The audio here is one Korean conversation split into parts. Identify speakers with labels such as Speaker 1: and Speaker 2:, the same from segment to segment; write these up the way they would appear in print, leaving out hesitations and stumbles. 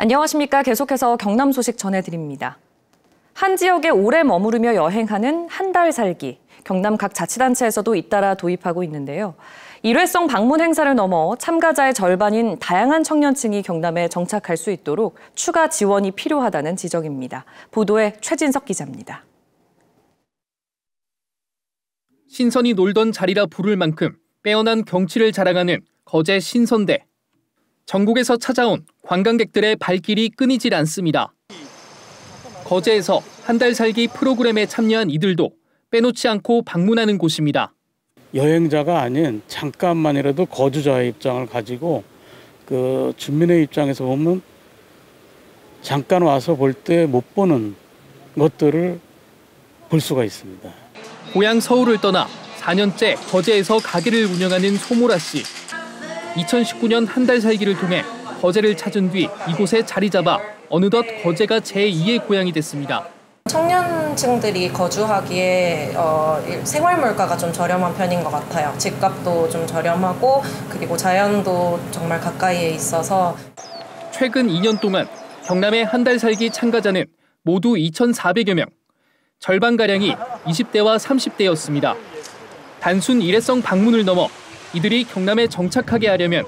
Speaker 1: 안녕하십니까. 계속해서 경남 소식 전해드립니다. 한 지역에 오래 머무르며 여행하는 한 달 살기. 경남 각 자치단체에서도 잇따라 도입하고 있는데요. 일회성 방문 행사를 넘어 참가자의 절반인 다양한 청년층이 경남에 정착할 수 있도록 추가 지원이 필요하다는 지적입니다. 보도에 최진석 기자입니다.
Speaker 2: 신선이 놀던 자리라 부를 만큼 빼어난 경치를 자랑하는 거제 신선대. 전국에서 찾아온 관광객들의 발길이 끊이질 않습니다. 거제에서 한 달 살기 프로그램에 참여한 이들도 빼놓지 않고 방문하는 곳입니다.
Speaker 3: 여행자가 아닌 잠깐만이라도 거주자의 입장을 가지고 주민의 입장에서 보면 잠깐 와서 볼 때 못 보는 것들을 볼 수가 있습니다.
Speaker 2: 고향 서울을 떠나 4년째 거제에서 가게를 운영하는 소모라 씨. 2019년 한 달 살기를 통해 거제를 찾은 뒤 이곳에 자리 잡아 어느덧 거제가 제2의 고향이 됐습니다.
Speaker 4: 청년층들이 거주하기에 생활 물가가 좀 저렴한 편인 것 같아요. 집값도 좀 저렴하고 그리고 자연도 정말 가까이에 있어서.
Speaker 2: 최근 2년 동안 경남의 한 달 살기 참가자는 모두 2,400여 명. 절반가량이 20대와 30대였습니다. 단순 일회성 방문을 넘어 이들이 경남에 정착하게 하려면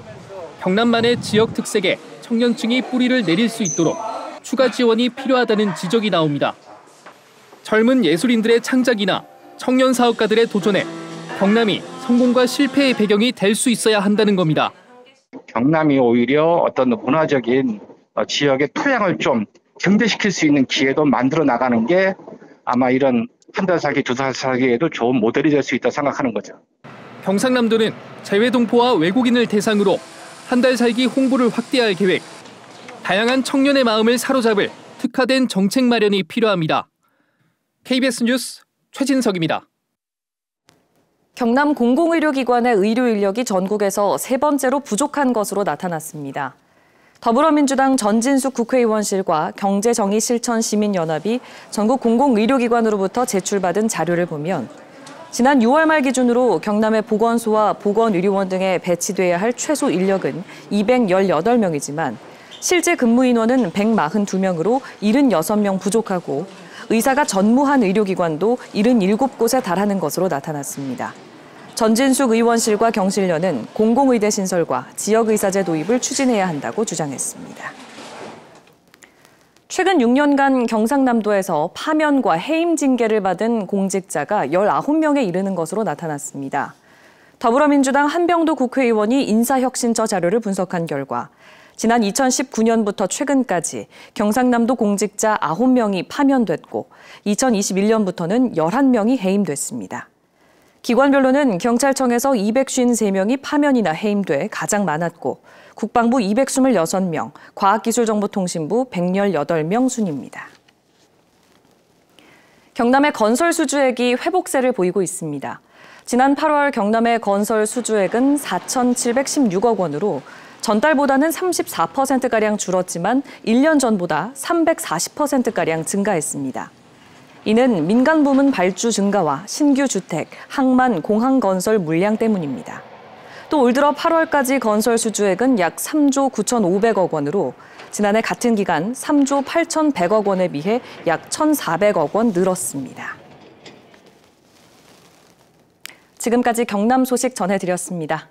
Speaker 2: 경남만의 지역 특색에 청년층이 뿌리를 내릴 수 있도록 추가 지원이 필요하다는 지적이 나옵니다. 젊은 예술인들의 창작이나 청년 사업가들의 도전에 경남이 성공과 실패의 배경이 될 수 있어야 한다는 겁니다.
Speaker 5: 경남이 오히려 어떤 문화적인 지역의 토양을 좀 증대시킬 수 있는 기회도 만들어 나가는 게 아마 이런 한 달 살기, 두 달 살기에도 좋은 모델이 될 수 있다고 생각하는 거죠.
Speaker 2: 경상남도는 재외동포와 외국인을 대상으로 한 달 살기 홍보를 확대할 계획. 다양한 청년의 마음을 사로잡을 특화된 정책 마련이 필요합니다. KBS 뉴스 최진석입니다.
Speaker 1: 경남 공공의료기관의 의료 인력이 전국에서 세 번째로 부족한 것으로 나타났습니다. 더불어민주당 전진숙 국회의원실과 경제정의실천시민연합이 전국 공공의료기관으로부터 제출받은 자료를 보면 지난 6월 말 기준으로 경남의 보건소와 보건의료원 등에 배치돼야 할 최소 인력은 218명이지만 실제 근무 인원은 142명으로 76명 부족하고 의사가 전무한 의료기관도 77곳에 달하는 것으로 나타났습니다. 전진숙 의원실과 경실련은 공공의대 신설과 지역의사제 도입을 추진해야 한다고 주장했습니다. 최근 6년간 경상남도에서 파면과 해임 징계를 받은 공직자가 19명에 이르는 것으로 나타났습니다. 더불어민주당 한병도 국회의원이 인사혁신처 자료를 분석한 결과 지난 2019년부터 최근까지 경상남도 공직자 9명이 파면됐고 2021년부터는 11명이 해임됐습니다. 기관별로는 경찰청에서 253명이 파면이나 해임돼 가장 많았고 국방부 226명, 과학기술정보통신부 118명 순입니다. 경남의 건설 수주액이 회복세를 보이고 있습니다. 지난 8월 경남의 건설 수주액은 4,716억 원으로 전달보다는 34%가량 줄었지만 1년 전보다 340%가량 증가했습니다. 이는 민간 부문 발주 증가와 신규 주택, 항만, 공항 건설 물량 때문입니다. 또 올 들어 8월까지 건설 수주액은 약 3조 9,500억 원으로 지난해 같은 기간 3조 8,100억 원에 비해 약 1,400억 원 늘었습니다. 지금까지 경남 소식 전해드렸습니다.